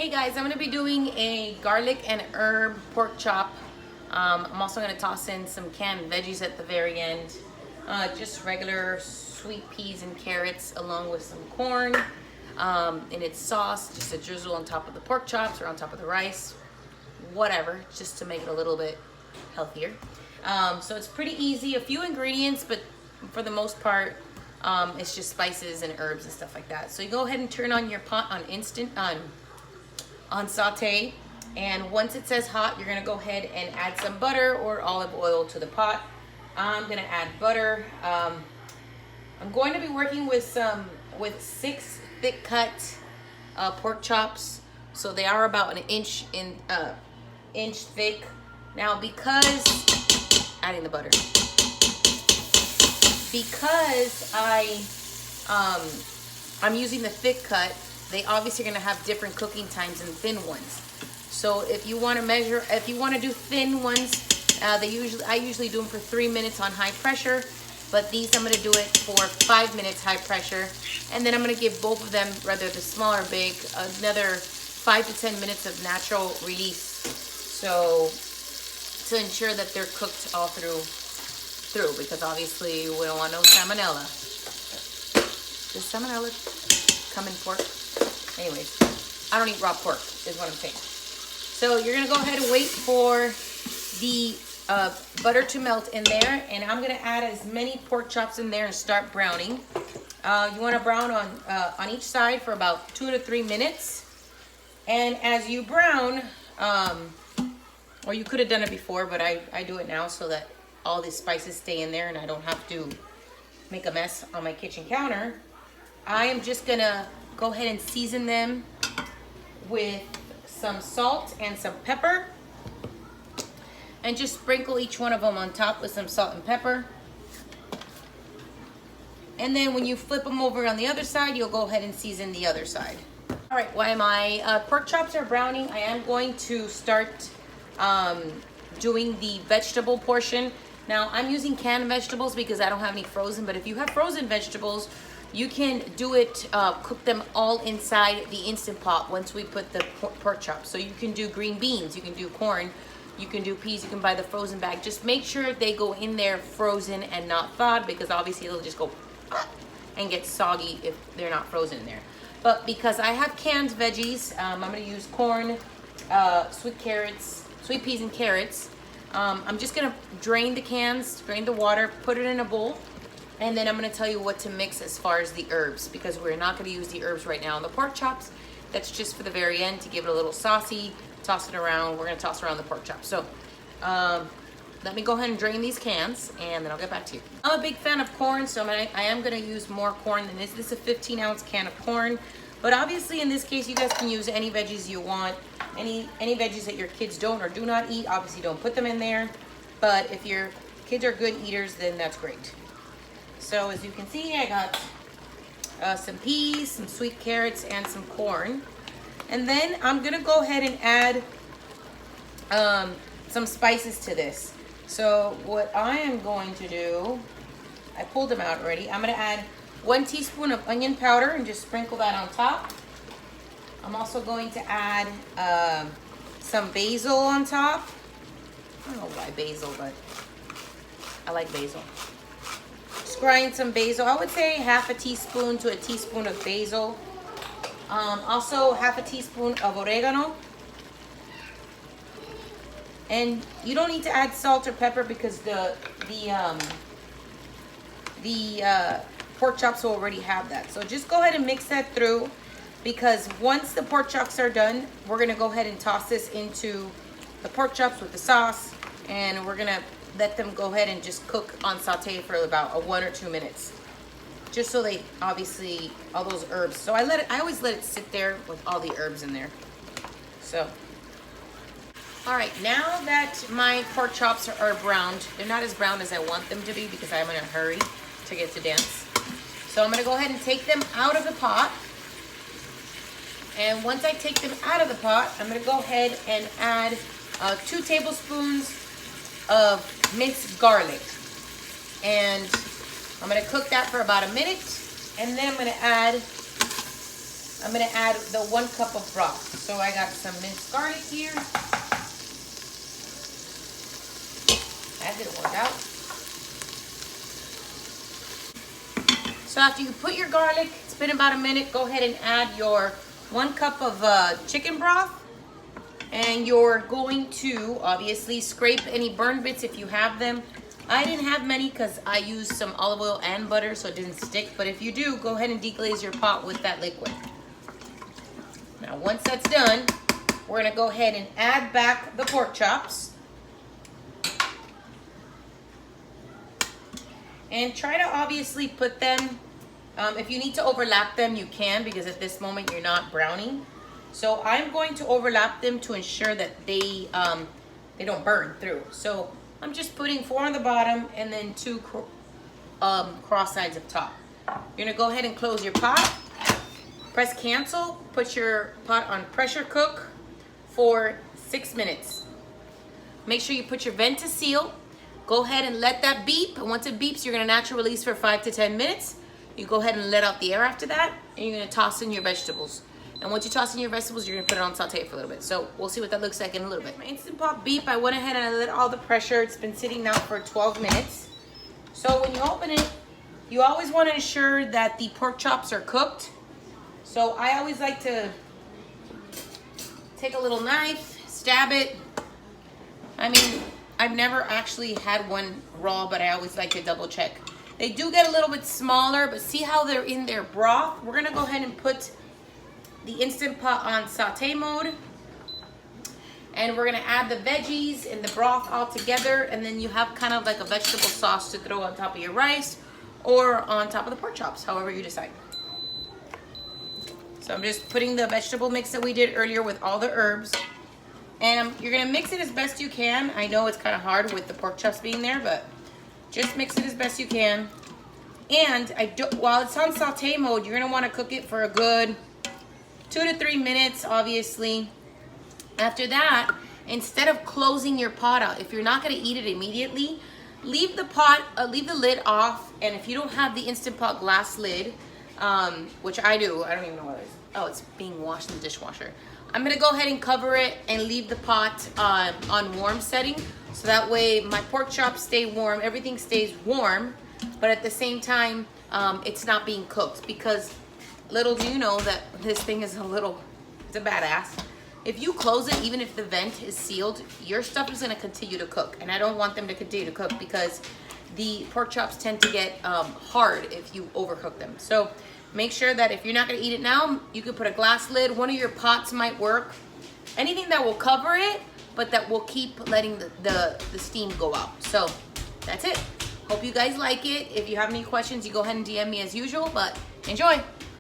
Hey guys, I'm gonna be doing a garlic and herb pork chop. I'm also gonna toss in some canned veggies at the very end. Just regular sweet peas and carrots along with some corn in its sauce, just a drizzle on top of the pork chops or on top of the rice, whatever, just to make it a little bit healthier. So it's pretty easy, a few ingredients, but for the most part, it's just spices and herbs and stuff like that. So you go ahead and turn on your pot on saute, and once it says hot, you're gonna go ahead and add some butter or olive oil to the pot. I'm gonna add butter. I'm going to be working with 6 thick cut pork chops, so they are about an inch thick. Now, because adding the butter, because I'm using the thick cut, they obviously are going to have different cooking times than thin ones. So if you want to do thin ones, I usually do them for 3 minutes on high pressure, but these I'm going to do it for 5 minutes high pressure, and then I'm going to give both of them, whether they're small or big, another 5 to 10 minutes of natural release, so to ensure that they're cooked all through, because obviously we don't want no salmonella. Does salmonella come in pork? Anyways, I don't eat raw pork, is what I'm saying. So you're gonna go ahead and wait for the butter to melt in there, and I'm gonna add as many pork chops in there and start browning. You wanna brown on each side for about 2 to 3 minutes. And as you brown, or you could have done it before, but I do it now so that all the spices stay in there and I don't have to make a mess on my kitchen counter. I am just gonna go ahead and season them with some salt and some pepper, and just sprinkle each one of them on top with some salt and pepper. And then when you flip them over on the other side, you'll go ahead and season the other side. All right, while my pork chops are browning, I am going to start doing the vegetable portion. Now, I'm using canned vegetables because I don't have any frozen, but if you have frozen vegetables, you can do it, cook them all inside the Instant Pot once we put the pork chops. So you can do green beans, you can do corn, you can do peas, you can buy the frozen bag. Just make sure they go in there frozen and not thawed, because obviously they'll just go and get soggy if they're not frozen in there. But because I have canned veggies, I'm gonna use corn, sweet peas and carrots. I'm just gonna drain the cans, drain the water, put it in a bowl, and then I'm gonna tell you what to mix as far as the herbs, because we're not gonna use the herbs right now on the pork chops. That's just for the very end to give it a little saucy, toss it around. We're gonna toss around the pork chops. So let me go ahead and drain these cans, and then I'll get back to you. I'm a big fan of corn, so I am gonna use more corn than this. This is a 15-ounce can of corn, but obviously in this case, you guys can use any veggies you want. Any veggies that your kids don't or do not eat, obviously don't put them in there. But if your kids are good eaters, then that's great. So as you can see, I got some peas, some sweet carrots, and some corn. And then I'm gonna go ahead and add some spices to this. So what I am going to do, I pulled them out already. I'm gonna add 1 teaspoon of onion powder and just sprinkle that on top. I'm also going to add some basil on top. I don't know why basil, but I like basil. Just grind some basil. I would say half a teaspoon to a teaspoon of basil. Also half a teaspoon of oregano. And you don't need to add salt or pepper because the pork chops will already have that. So just go ahead and mix that through, because once the pork chops are done, we're gonna go ahead and toss this into the pork chops with the sauce, and we're gonna let them go ahead and just cook on saute for about 1 or 2 minutes, just so they obviously all those herbs. So I always let it sit there with all the herbs in there. So all right, now that my pork chops are browned, they're not as brown as I want them to be because I'm in a hurry to get to dance. So I'm gonna go ahead and take them out of the pot. And once I take them out of the pot, I'm gonna go ahead and add 2 tablespoons of minced garlic. And I'm gonna cook that for about a minute. And then I'm gonna add I'm gonna add the 1 cup of broth. So I got some minced garlic here. That didn't work out. So after you put your garlic, it's been about a minute, go ahead and add your 1 cup of chicken broth. And you're going to obviously scrape any burn bits if you have them. I didn't have many because I used some olive oil and butter so it didn't stick. But if you do, go ahead and deglaze your pot with that liquid. Now once that's done, we're gonna go ahead and add back the pork chops. And try to obviously put them, if you need to overlap them, you can, because at this moment you're not browning. So I'm going to overlap them to ensure that they don't burn through. So I'm just putting 4 on the bottom and then 2 cross sides up top. You're gonna go ahead and close your pot. Press cancel, put your pot on pressure cook for 6 minutes. Make sure you put your vent to seal. Go ahead and let that beep. And once it beeps, you're gonna naturally release for 5 to 10 minutes. You go ahead and let out the air after that, and you're gonna toss in your vegetables. And once you toss in your vegetables, you're gonna put it on saute for a little bit. So we'll see what that looks like in a little bit. My Instant Pot beep, I went ahead and I let all the pressure. It's been sitting now for 12 minutes. So when you open it, you always wanna ensure that the pork chops are cooked. So I always like to take a little knife, stab it. I mean, I've never actually had one raw, but I always like to double check. They do get a little bit smaller, but see how they're in their broth? We're gonna go ahead and put the Instant Pot on saute mode. And we're gonna add the veggies and the broth all together, and then you have kind of like a vegetable sauce to throw on top of your rice or on top of the pork chops, however you decide. So I'm just putting the vegetable mix that we did earlier with all the herbs. And you're gonna mix it as best you can. I know it's kind of hard with the pork chops being there, but just mix it as best you can. And while it's on saute mode, you're gonna wanna cook it for a good 2 to 3 minutes, obviously. After that, instead of closing your pot out, if you're not gonna eat it immediately, leave the lid off. And if you don't have the Instant Pot glass lid, which I do, I don't even know what it is. Oh, it's being washed in the dishwasher. I'm gonna go ahead and cover it and leave the pot on warm setting. So that way my pork chops stay warm, everything stays warm, but at the same time, it's not being cooked, because little do you know that this thing is it's a badass. If you close it, even if the vent is sealed, your stuff is gonna continue to cook. And I don't want them to continue to cook because the pork chops tend to get hard if you overcook them. So make sure that if you're not gonna eat it now, you can put a glass lid. One of your pots might work. Anything that will cover it, but that will keep letting the steam go out. So that's it. Hope you guys like it. If you have any questions, you go ahead and DM me as usual, but enjoy.